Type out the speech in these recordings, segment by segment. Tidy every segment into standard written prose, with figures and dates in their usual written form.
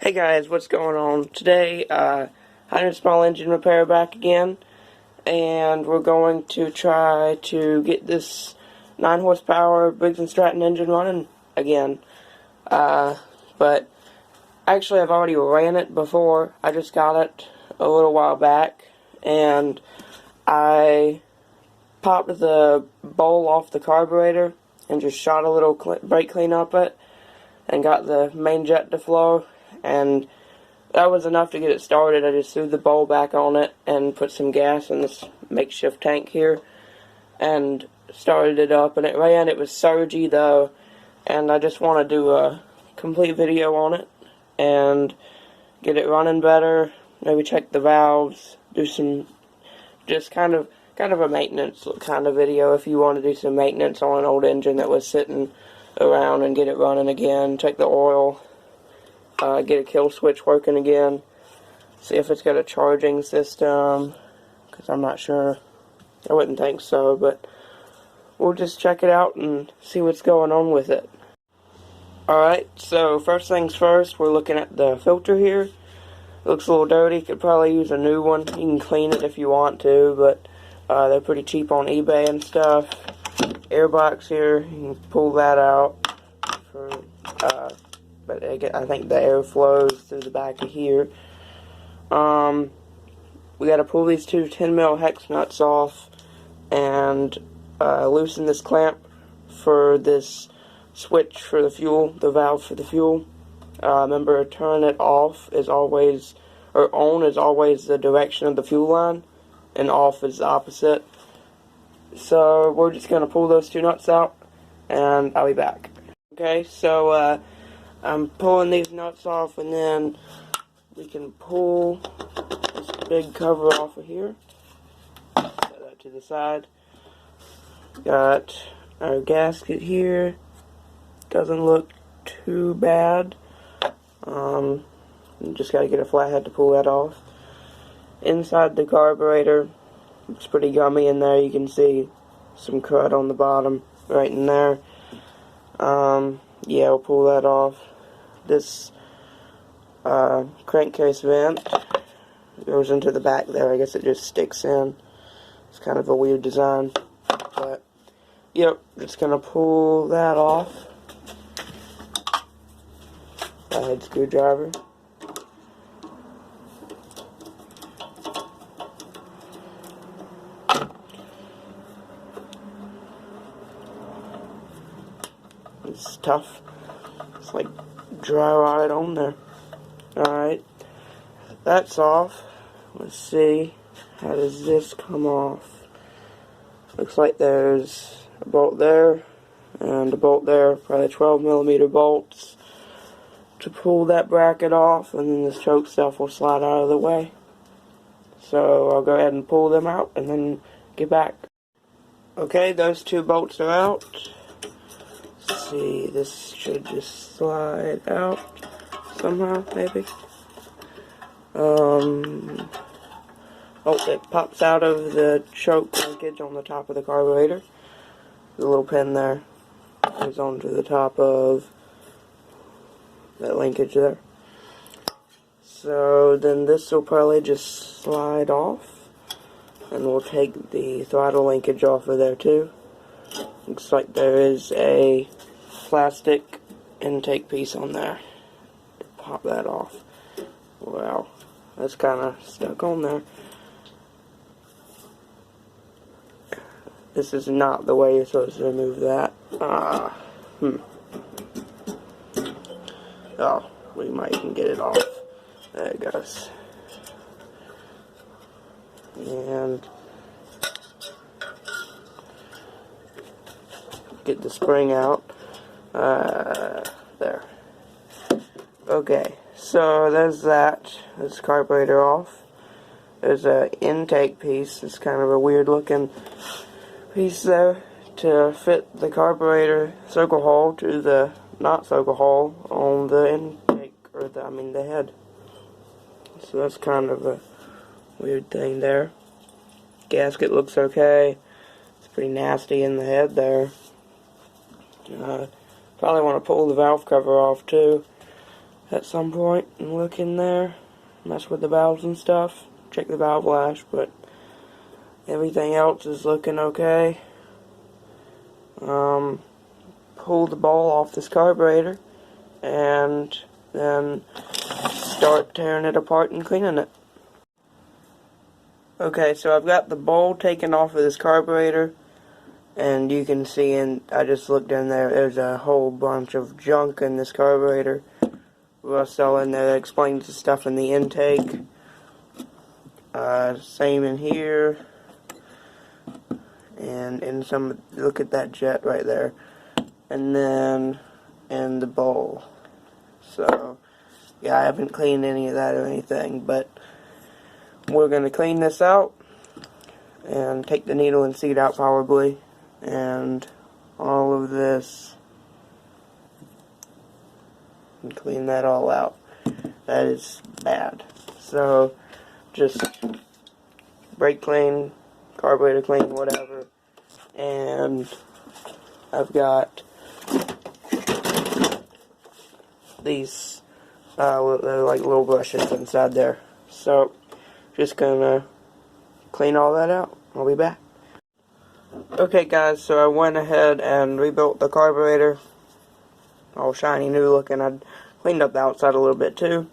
Hey guys, what's going on? Today, 100 small engine repair back again, and we're going to try to get this 9 horsepower Briggs Stratton engine running again. But actually I've already ran it before. I just got it a little while back, and I popped the bowl off the carburetor and just shot a little brake clean up it and got the main jet to flow, and that was enough to get it started. I just threw the bowl back on it and put some gas in this makeshift tank here and started it up, and it ran. It was surgy though, and I just want to do a complete video on it and get it running better, maybe check the valves, do some just kind of a maintenance kind of video if you want to do some maintenance on an old engine that was sitting around, and get it running again, check the oil, get a kill switch working again, see if it's got a charging system, because I'm not sure. I wouldn't think so, but we'll just check it out and see what's going on with it. Alright, so first things first, we're looking at the filter here. It looks a little dirty, could probably use a new one. You can clean it if you want to, but they're pretty cheap on eBay and stuff. Air box here, you can pull that out, but I think the air flows through the back of here. We got to pull these two 10mm hex nuts off and loosen this clamp for this switch for the fuel, the valve for the fuel. Remember, turn it off is always, or on is always the direction of the fuel line, and off is the opposite. So we're just going to pull those two nuts out, and I'll be back. Okay, so I'm pulling these nuts off, and then we can pull this big cover off of here. Set that to the side. Got our gasket here. Doesn't look too bad. Just got to get a flathead to pull that off. Inside the carburetor, it's pretty gummy in there. You can see some crud on the bottom right in there. Yeah, we'll pull that off. This crankcase vent goes into the back there. I guess it just sticks in. It's kind of a weird design, but yep, just gonna pull that off. Head screwdriver. It's tough. It's like dry rot on there. Alright. That's off. Let's see. How does this come off? Looks like there's a bolt there and a bolt there. Probably 12mm bolts to pull that bracket off, and then this choke stuff will slide out of the way. So I'll go ahead and pull them out and then get back. Okay, those two bolts are out. Let's see, this should just slide out somehow, maybe. Oh, it pops out of the choke linkage on the top of the carburetor. The little pin there goes onto the top of that linkage there. So then this will probably just slide off, and we'll take the throttle linkage off of there too. Looks like there is a plastic intake piece on there. Pop that off. Wow, that's kind of stuck on there. This is not the way you're supposed to remove that. Oh, we might even get it off. There it goes. And get the spring out. There. Okay, so there's that. There's the carburetor off. There's an intake piece. It's kind of a weird looking piece there to fit the carburetor circle hole to the not circle hole on the intake, or the head. So that's kind of a weird thing there. Gasket looks okay. It's pretty nasty in the head there. Probably want to pull the valve cover off too. at some point and look in there, mess with the valves and stuff, check the valve lash, but everything else is looking okay. Pull the ball off this carburetor and then start tearing it apart and cleaning it. Okay, so I've got the bowl taken off of this carburetor, and you can see, and I just looked in there, there's a whole bunch of junk in this carburetor. Rust all in there that explains the stuff in the intake. Same in here. And in some, look at that jet right there. And then in the bowl. So, yeah, I haven't cleaned any of that or anything, but we're going to clean this out and take the needle and seat out probably, and all of this, and clean that all out. That is bad. So just brake clean, carburetor clean, whatever. And I've got these they're like little brushes inside there. So just gonna clean all that out. I'll be back. Okay guys, so I went ahead and rebuilt the carburetor. All shiny new looking. I cleaned up the outside a little bit too.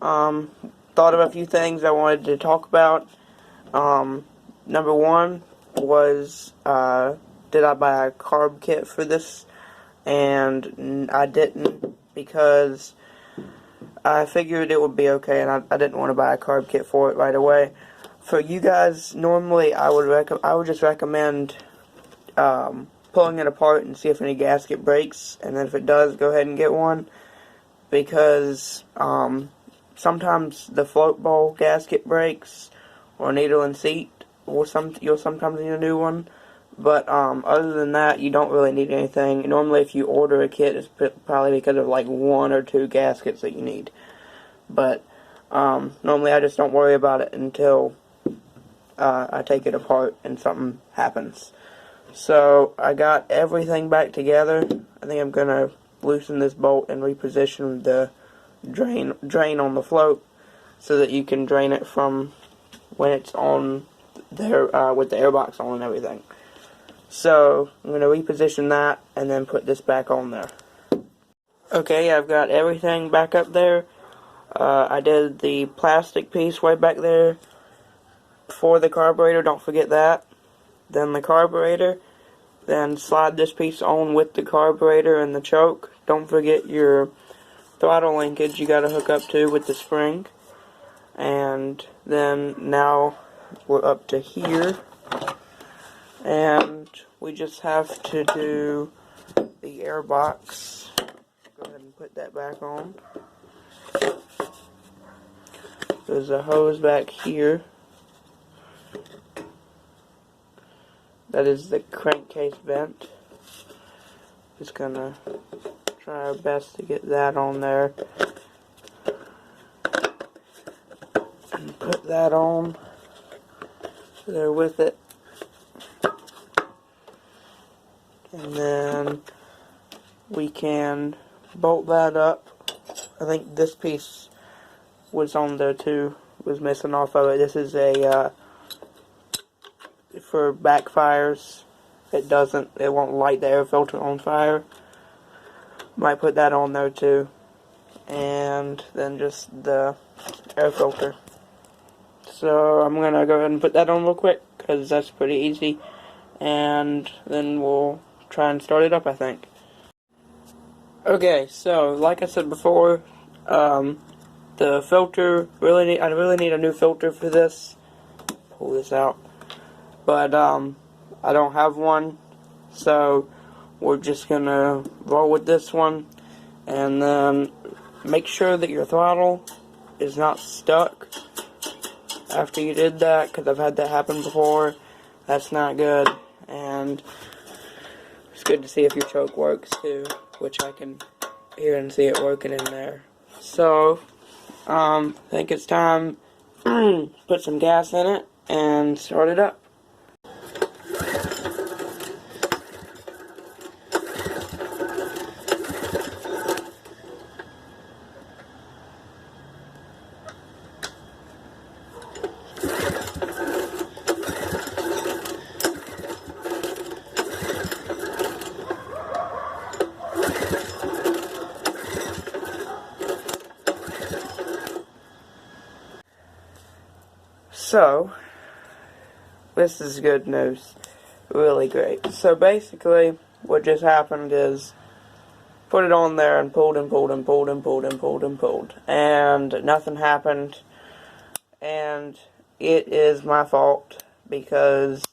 Thought of a few things I wanted to talk about. Number one was, did I buy a carb kit for this? And I didn't, because I figured it would be okay, and I didn't want to buy a carb kit for it right away. For you guys, normally I would just recommend pulling it apart and see if any gasket breaks, and then if it does, go ahead and get one, because sometimes the float bowl gasket breaks, or needle and seat, or you'll sometimes need a new one. But other than that, you don't really need anything. Normally, if you order a kit, it's probably because of like 1 or 2 gaskets that you need. But normally, I just don't worry about it until I take it apart and something happens. So I got everything back together. I think I'm gonna loosen this bolt and reposition the drain on the float so that you can drain it from when it's on there with the airbox on and everything. So I'm going to reposition that and then put this back on there. Okay, I've got everything back up there. I did the plastic piece way back there for the carburetor, don't forget that. Then the carburetor, then slide this piece on with the carburetor and the choke. Don't forget your throttle linkage you got to hook up to with the spring. And then now we're up to here. And we just have to do the airbox. Go ahead and put that back on. There's a hose back here. That is the crankcase vent. Just gonna try our best to get that on there. And put that on there with it. And then we can bolt that up. I think this piece was on there too, was missing off of it. This is a for backfires. It won't light the air filter on fire. Might put that on there too. And then just the air filter. So I'm gonna go ahead and put that on real quick, because that's pretty easy. And then we'll try and start it up, I think. Okay, so like I said before, the filter, I really need a new filter for this. Pull this out. But I don't have one, so we're just gonna roll with this one, and then make sure that your throttle is not stuck after you did that, because I've had that happen before. That's not good. And it's good to see if your choke works too, which I can hear and see it working in there. So I think it's time to put some gas in it and start it up. So, this is good news. Really great. So basically, what just happened is, put it on there and pulled and pulled and pulled and pulled and pulled and pulled. And nothing happened. And it is my fault, because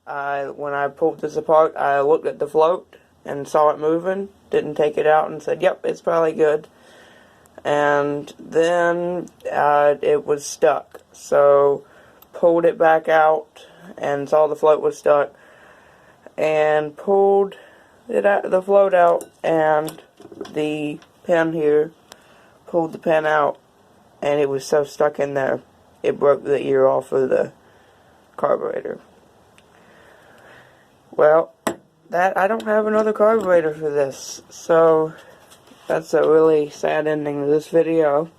when I pulled this apart, I looked at the float and saw it moving, didn't take it out and said, yep, it's probably good. And then it was stuck. So, pulled it back out and saw the float was stuck, and pulled the float out, and the pin here, pulled the pin out, and it was so stuck in there, it broke the ear off of the carburetor. Well, I don't have another carburetor for this, so that's a really sad ending to this video.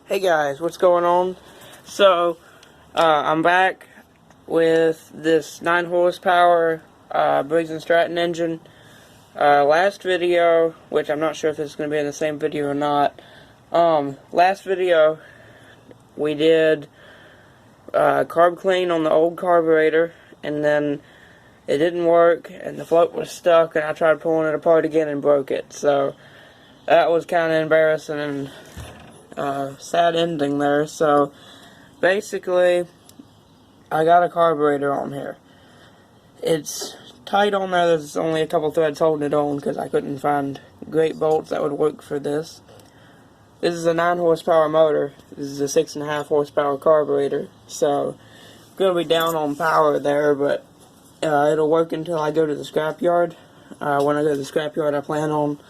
Hey guys, what's going on? So, I'm back with this 9 horsepower Briggs Stratton engine. Last video, which I'm not sure if it's going to be in the same video or not. Last video, we did carb clean on the old carburetor, and then it didn't work, and the float was stuck, and I tried pulling it apart again and broke it. So, that was kind of embarrassing and sad ending there. So basically, I got a carburetor on here. It's tight on there. There's only a couple threads holding it on because I couldn't find great bolts that would work for this. This is a 9 horsepower motor. This is a 6.5 horsepower carburetor. So gonna be down on power there, but it'll work until I go to the scrapyard. When I go to the scrapyard, I plan on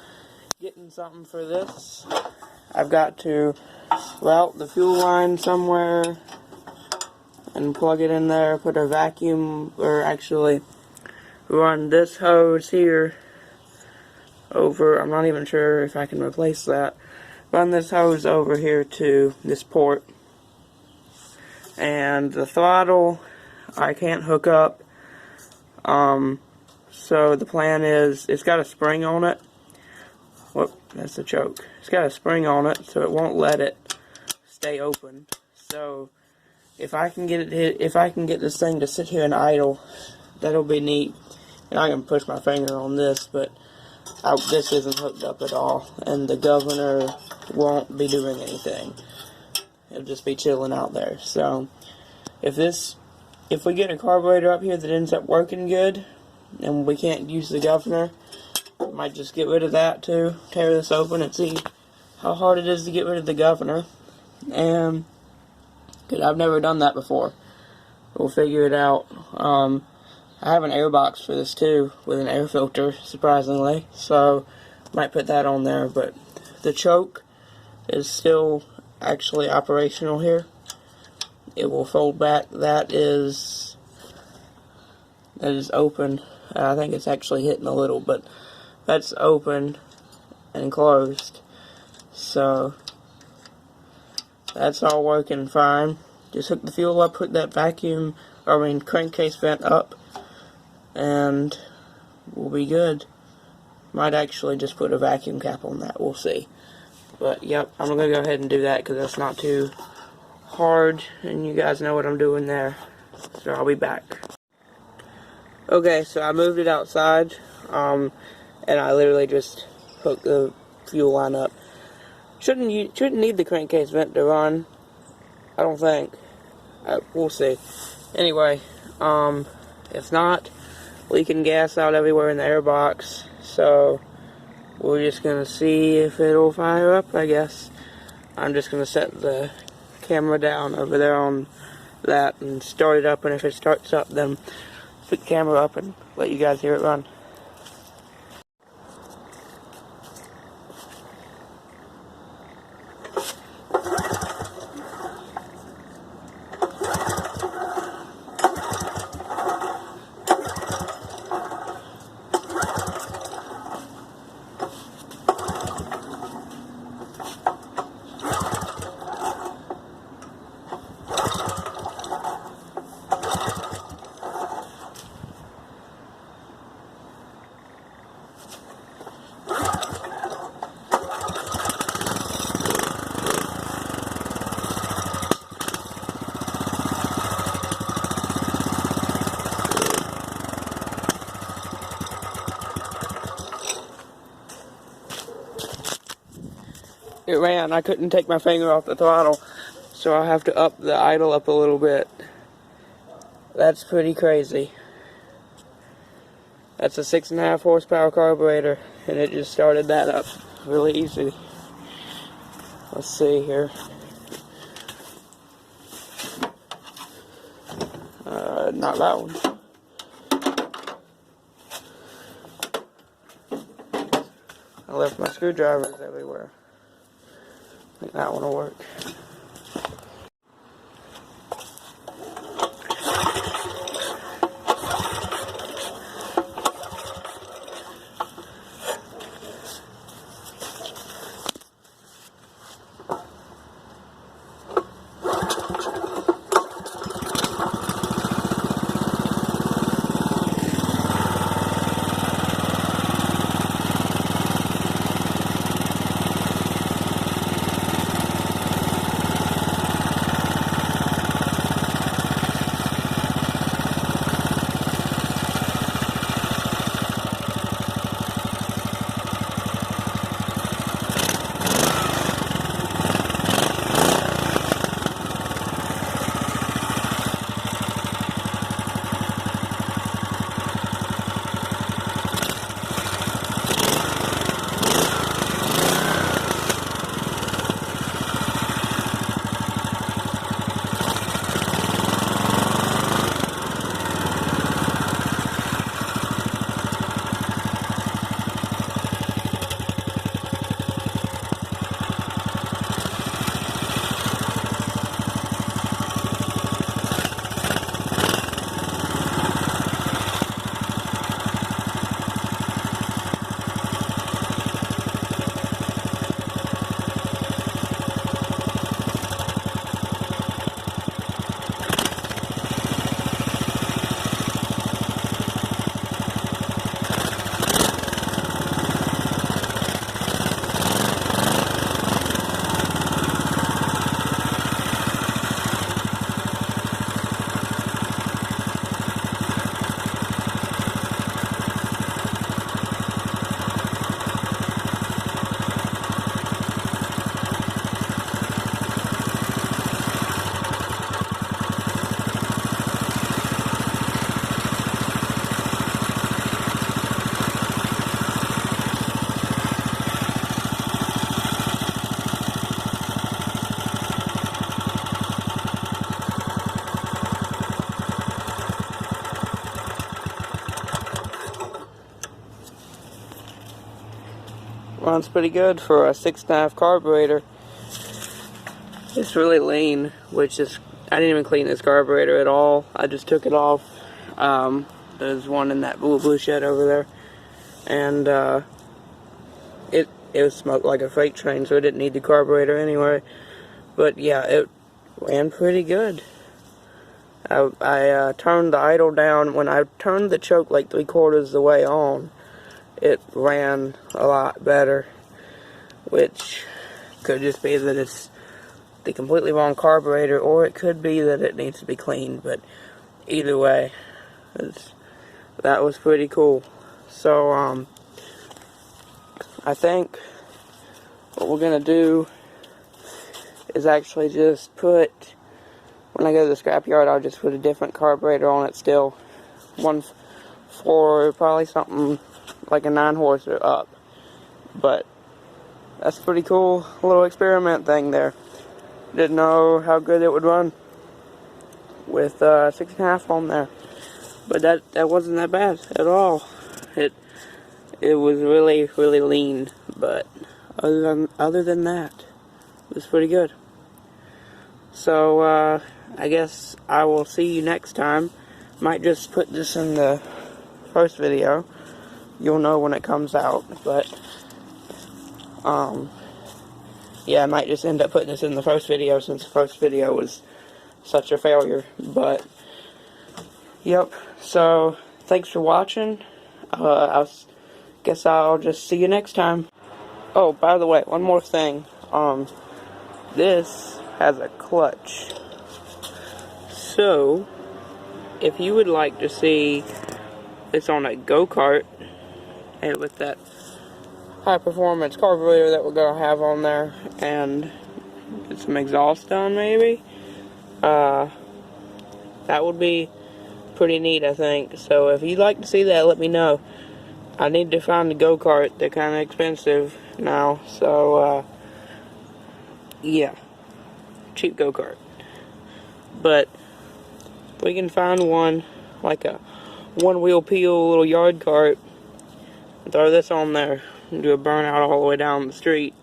getting something for this. I've got to route the fuel line somewhere and plug it in there, put a vacuum, or actually run this hose here over, I'm not even sure if I can replace that, run this hose over here to this port. And the throttle I can't hook up, so the plan is, it's got a spring on it. Whoop, that's the choke. It's got a spring on it, so it won't let it stay open. So if I can get this thing to sit here and idle, that'll be neat. And I can push my finger on this, but this isn't hooked up at all, and the governor won't be doing anything. It'll just be chilling out there. So if we get a carburetor up here that ends up working good, and we can't use the governor, I might just get rid of that too, tear this open and see how hard it is to get rid of the governor. And because I've never done that before, we'll figure it out. I have an air box for this too, with an air filter, surprisingly, so might put that on there. But the choke is still actually operational here. It will fold back. That is open. I think it's actually hitting a little, but that's open and closed. So that's all working fine. Just hook the fuel up, hook that crankcase vent up, and we'll be good. Might actually just put a vacuum cap on that, we'll see. But yep, I'm gonna go ahead and do that because that's not too hard, and you guys know what I'm doing there. So I'll be back. Okay, so I moved it outside, and I literally just hooked the fuel line up. Shouldn't need the crankcase vent to run, I don't think. We'll see. Anyway, if not, leaking gas out everywhere in the air box, so we're just gonna see if it'll fire up, I guess. I'm just gonna set the camera down over there on that and start it up, and if it starts up, then put the camera up and let you guys hear it run. it ran. I couldn't take my finger off the throttle, so I have to up the idle up a little bit. That's pretty crazy. That's a 6.5 horsepower carburetor, and it just started that up really easy. Let's see here. Not that one. I left my screwdrivers everywhere. I think that one will work. Runs pretty good for a 6.5 carburetor. It's really lean, which is, I didn't even clean this carburetor at all. I just took it off. There's one in that blue shed over there, and it was smoked like a freight train, so it didn't need the carburetor anyway. But yeah, it ran pretty good. I turned the idle down. When I turned the choke like 3/4 of the way on, it ran a lot better, which could just be that it's the completely wrong carburetor, or it could be that it needs to be cleaned. But either way, that was pretty cool. So I think what we're gonna do is actually just put, when I go to the scrapyard, I'll just put a different carburetor on it still. One for probably something like a 9 horse or up. But that's pretty cool little experiment thing there. Didn't know how good it would run with 6.5 on there. But that wasn't that bad at all. It was really lean, but other than that, it was pretty good. So I guess I will see you next time. Might just put this in the first video. You'll know when it comes out, but yeah, I might just end up putting this in the first video since the first video was such a failure. But yep, so thanks for watching. I guess I'll just see you next time. Oh, by the way, one more thing. This has a clutch. So if you would like to see this on a go-kart, and with that high performance carburetor that we're going to have on there, and get some exhaust done maybe. That would be pretty neat, I think. So if you'd like to see that, let me know. I need to find a go-kart. They're kind of expensive now, so yeah, cheap go-kart. But we can find one, like a one-wheel peel little yard cart, and throw this on there and do a burnout all the way down the street.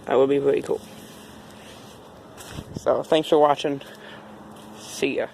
That would be pretty cool. So thanks for watching. See ya.